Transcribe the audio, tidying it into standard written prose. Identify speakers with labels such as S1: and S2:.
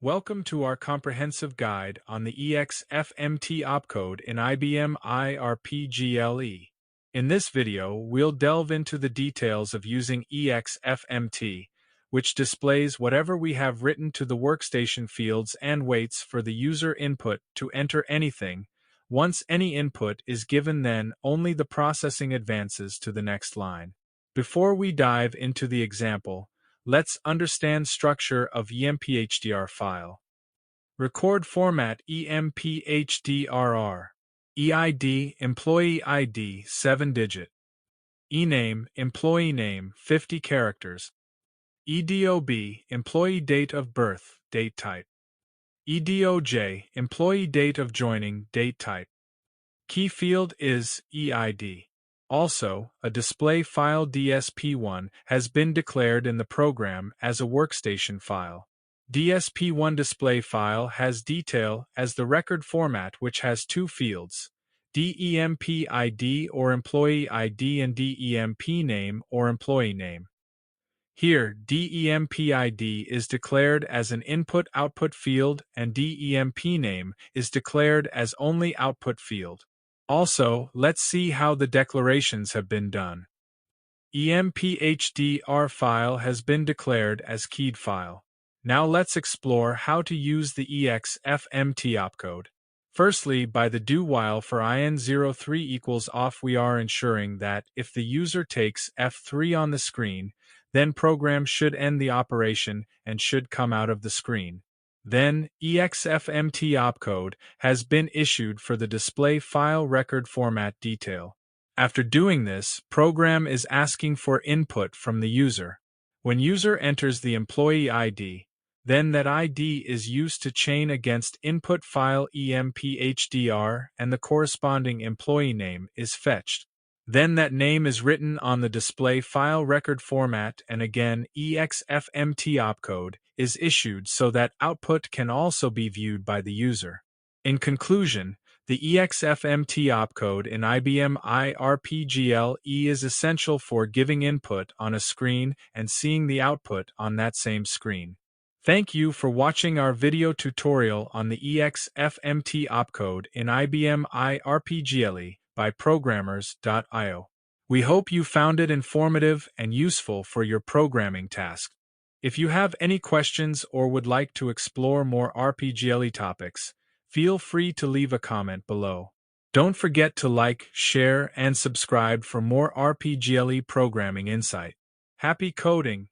S1: Welcome to our comprehensive guide on the EXFMT opcode in IBM RPGLE. In this video, we'll delve into the details of using EXFMT, which displays whatever we have written to the workstation fields and waits for the user input to enter anything. Once any input is given, then only the processing advances to the next line. Before we dive into the example, let's understand structure of EMPHDR file. Record format EMPHDR. EID employee ID 7-digit. ENAME employee name 50 characters. EDOB employee date of birth date type. EDOJ employee date of joining date type. Key field is EID. Also, a display file DSP1 has been declared in the program as a workstation file. DSP1 display file has detail as the record format, which has two fields, DEMPID or employee ID and DEMP name or employee name. Here, DEMPID is declared as an input-output field and DEMP name is declared as only output field. Also, let's see how the declarations have been done. EMPHDR file has been declared as keyed file. Now let's explore how to use the EXFMT opcode. Firstly, by the do while for IN03 equals off, we are ensuring that if the user takes F3 on the screen, then program should end the operation and should come out of the screen. Then, EXFMT opcode has been issued for the display file record format detail. After doing this, program is asking for input from the user. When user enters the employee ID, then that ID is used to chain against input file EMPHDR and the corresponding employee name is fetched. Then that name is written on the display file record format, and again EXFMT opcode is issued so that output can also be viewed by the user. In conclusion, the EXFMT opcode in IBM RPGLE is essential for giving input on a screen and seeing the output on that same screen. Thank you for watching our video tutorial on the EXFMT opcode in IBM RPGLE by programmers.io. We hope you found it informative and useful for your programming tasks. If you have any questions or would like to explore more RPGLE topics, feel free to leave a comment below. Don't forget to like, share, and subscribe for more RPGLE programming insight. Happy coding!